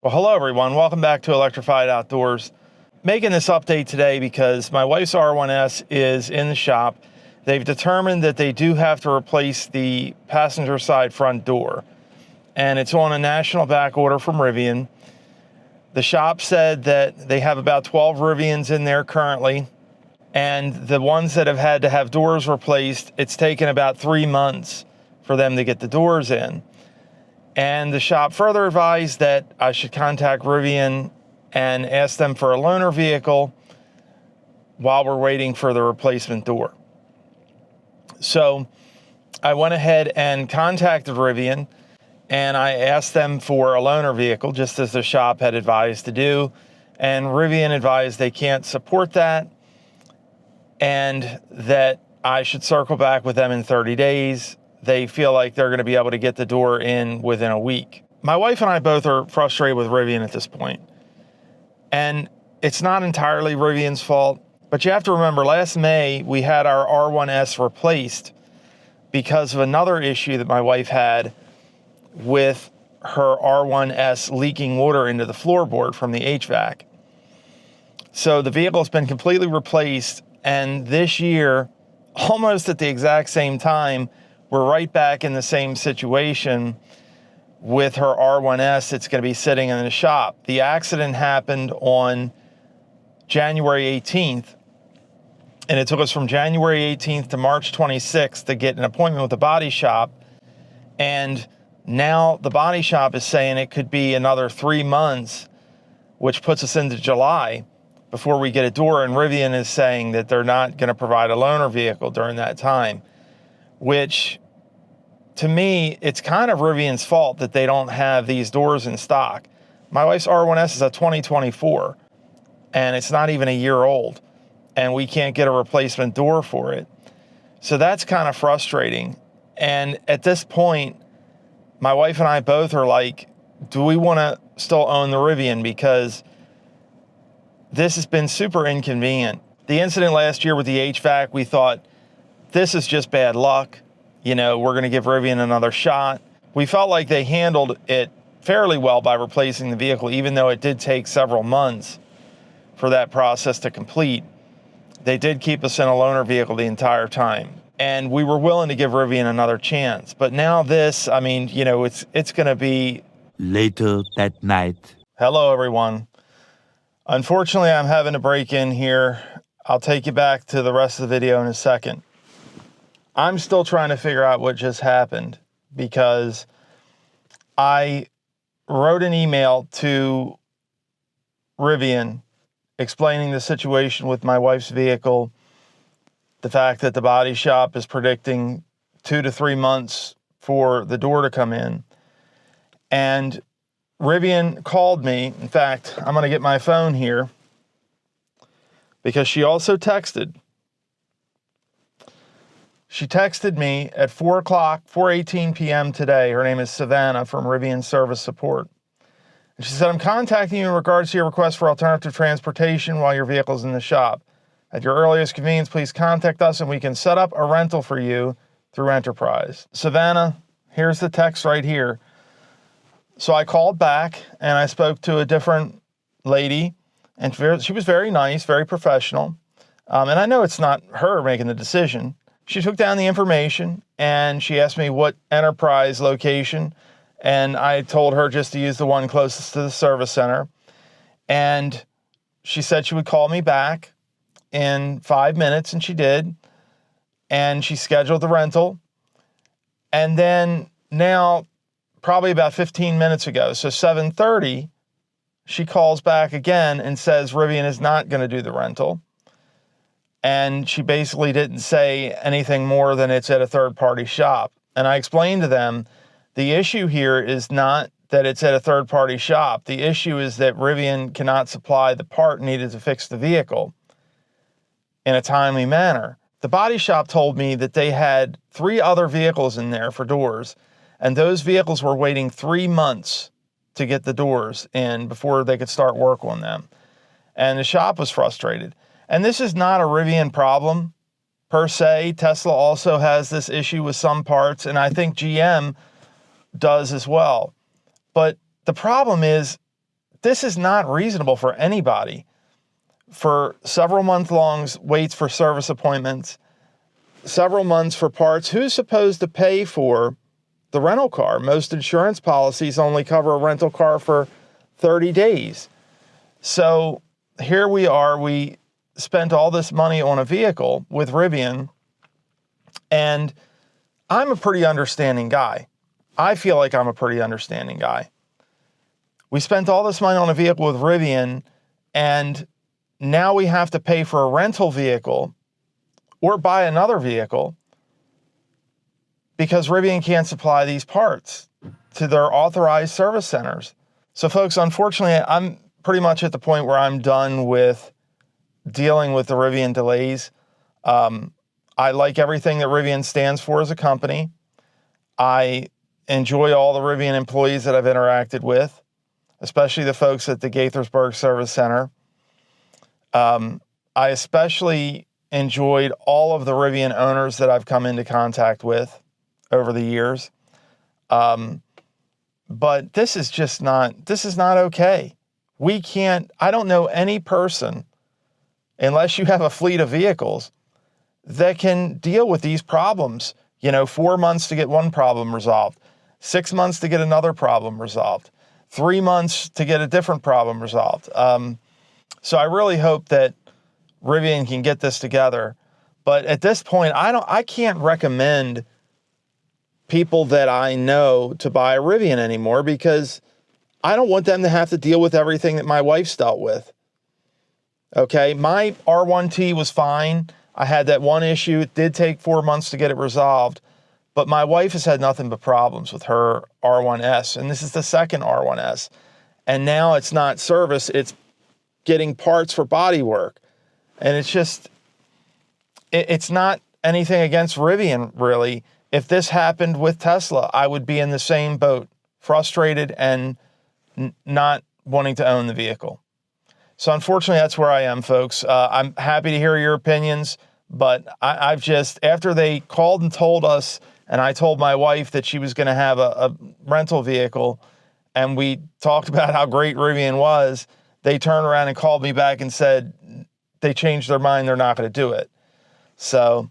Well, hello everyone. Welcome back to Electrified Outdoors. Making this update today because my wife's R1S is in the shop. They've determined that they do have to replace the passenger side front door, and it's on a national back order from Rivian. The shop said that they have about 12 Rivians in there currently, and the ones that have had to have doors replaced, it's taken about 3 months for them to get the doors in. And the shop further advised that I should contact Rivian and ask them for a loaner vehicle while we're waiting for the replacement door. So I went ahead and contacted Rivian and I asked them for a loaner vehicle, just as the shop had advised to do. And Rivian advised they can't support that and that I should circle back with them in 30 days. They feel like they're going to be able to get the door in within a week. My wife and I both are frustrated with Rivian at this point. And it's not entirely Rivian's fault, but you have to remember last May we had our R1S replaced because of another issue that my wife had with her R1S leaking water into the floorboard from the HVAC. So the vehicle has been completely replaced, and this year, almost at the exact same time, we're right back in the same situation with her R1S that's going to be sitting in the shop. The accident happened on January 18th, and it took us from January 18th to March 26th to get an appointment with the body shop. And now the body shop is saying it could be another 3 months, which puts us into July before we get a door. And Rivian is saying that they're not going to provide a loaner vehicle during that time, which to me, it's kind of Rivian's fault that they don't have these doors in stock. My wife's R1S is a 2024, and it's not even a year old, and we can't get a replacement door for it. So that's kind of frustrating. And at this point, my wife and I both are like, do we want to still own the Rivian? Because this has been super inconvenient. The incident last year with the HVAC, we thought, this is just bad luck. You know, we're going to give Rivian another shot. We felt like they handled it fairly well by replacing the vehicle, even though it did take several months for that process to complete. They did keep us in a loaner vehicle the entire time, and we were willing to give Rivian another chance. But now this, I mean, you know, it's going to be... Later that night. Hello, everyone. Unfortunately, I'm having to break in here. I'll take you back to the rest of the video in a second. I'm still trying to figure out what just happened because I wrote an email to Rivian explaining the situation with my wife's vehicle, the fact that the body shop is predicting 2 to 3 months for the door to come in. And Rivian called me. In fact, I'm going to get my phone here because she also texted. She texted me at 4:18 p.m. today. Her name is Savannah from Rivian Service Support. And she said, I'm contacting you in regards to your request for alternative transportation while your vehicle is in the shop. At your earliest convenience, please contact us and we can set up a rental for you through Enterprise. Savannah, here's the text right here. So I called back and I spoke to a different lady, and she was very nice, very professional. And I know it's not her making the decision. She took down the information and she asked me what Enterprise location, and I told her just to use the one closest to the service center. And she said she would call me back in 5 minutes, and she did. And she scheduled the rental. And then now, probably about 15 minutes ago, so 7:30, she calls back again and says Rivian is not going to do the rental. And she basically didn't say anything more than it's at a third-party shop. And I explained to them, the issue here is not that it's at a third-party shop. The issue is that Rivian cannot supply the part needed to fix the vehicle in a timely manner. The body shop told me that they had 3 other vehicles in there for doors, and those vehicles were waiting 3 months to get the doors in before they could start work on them. And the shop was frustrated. And this is not a Rivian problem per se. Tesla also has this issue with some parts, and I think GM does as well. But the problem is this is not reasonable for anybody. For several month-long waits for service appointments, several months for parts. Who's supposed to pay for the rental car? Most insurance policies only cover a rental car for 30 days. So here we are. We spent all this money on a vehicle with Rivian, and I'm a pretty understanding guy. I feel like I'm a pretty understanding guy. We spent all this money on a vehicle with Rivian, and now we have to pay for a rental vehicle or buy another vehicle because Rivian can't supply these parts to their authorized service centers. So folks, unfortunately, I'm pretty much at the point where I'm done with dealing with the Rivian delays. I like everything that Rivian stands for as a company. I enjoy all the Rivian employees that I've interacted with, especially the folks at the Gaithersburg Service Center. I especially enjoyed all of the Rivian owners that I've come into contact with over the years. But this is not okay. I don't know any person, unless you have a fleet of vehicles, that can deal with these problems. 4 months to get one problem resolved, 6 months to get another problem resolved, 3 months to get a different problem resolved. So I really hope that Rivian can get this together. But at this point, I can't recommend people that I know to buy a Rivian anymore because I don't want them to have to deal with everything that my wife's dealt with. Okay, my R1T was fine. I had that one issue. It did take 4 months to get it resolved, but my wife has had nothing but problems with her R1S, and this is the second R1S. And now it's not service, it's getting parts for body work. And it's not anything against Rivian, really. If this happened with Tesla, I would be in the same boat, frustrated and not wanting to own the vehicle. So unfortunately, that's where I am, folks. I'm happy to hear your opinions, but I've just, after they called and told us, and I told my wife that she was going to have a rental vehicle, and we talked about how great Rivian was, they turned around and called me back and said they changed their mind, they're not going to do it. So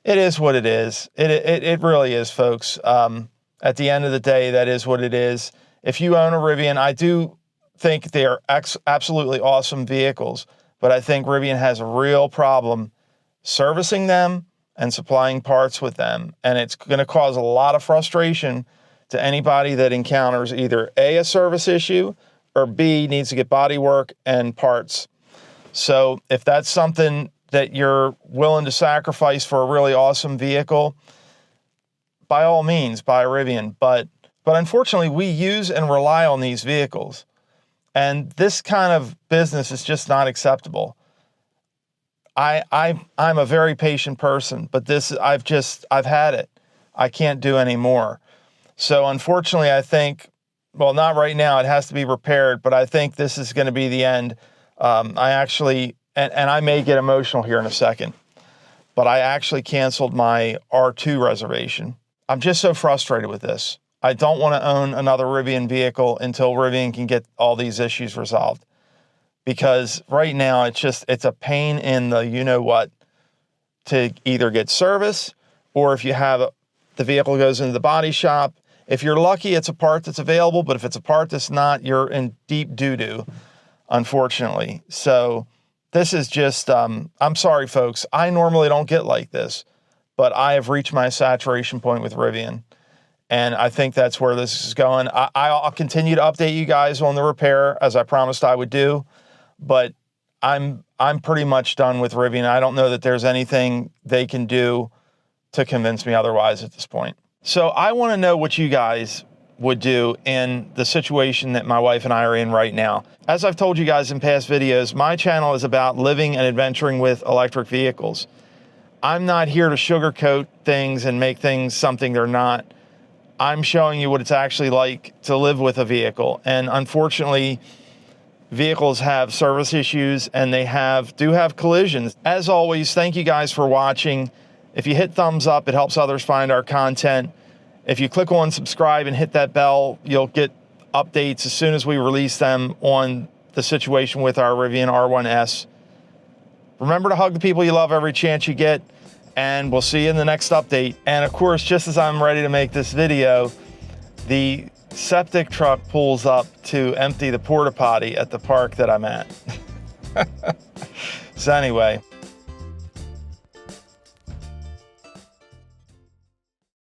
it is what it is. It really is, folks. At the end of the day, that is what it is. If you own a Rivian, I do think they are absolutely awesome vehicles, but I think Rivian has a real problem servicing them and supplying parts with them. And it's going to cause a lot of frustration to anybody that encounters either A, a service issue, or B, needs to get body work and parts. So if that's something that you're willing to sacrifice for a really awesome vehicle, by all means, buy a Rivian. But unfortunately, we use and rely on these vehicles. And this kind of business is just not acceptable. I'm a very patient person, but I've had it. I can't do any more. So unfortunately, I think, well, not right now, it has to be repaired, but I think this is going to be the end. I actually, and I may get emotional here in a second, but I actually canceled my R2 reservation. I'm just so frustrated with this. I don't want to own another Rivian vehicle until Rivian can get all these issues resolved. Because right now it's a pain in the you-know-what to either get service, or if you have the vehicle goes into the body shop. If you're lucky, it's a part that's available, but if it's a part that's not, you're in deep doo-doo, unfortunately. So this is just, I'm sorry, folks. I normally don't get like this, but I have reached my saturation point with Rivian. And I think that's where this is going. I'll continue to update you guys on the repair, as I promised I would do. But I'm pretty much done with Rivian. I don't know that there's anything they can do to convince me otherwise at this point. So I want to know what you guys would do in the situation that my wife and I are in right now. As I've told you guys in past videos, my channel is about living and adventuring with electric vehicles. I'm not here to sugarcoat things and make things something they're not. I'm showing you what it's actually like to live with a vehicle. And unfortunately, vehicles have service issues and they do have collisions. As always, thank you guys for watching. If you hit thumbs up, it helps others find our content. If you click on subscribe and hit that bell, you'll get updates as soon as we release them on the situation with our Rivian R1S. Remember to hug the people you love every chance you get, and we'll see you in the next update. And of course, just as I'm ready to make this video, the septic truck pulls up to empty the porta potty at the park that I'm at. So anyway,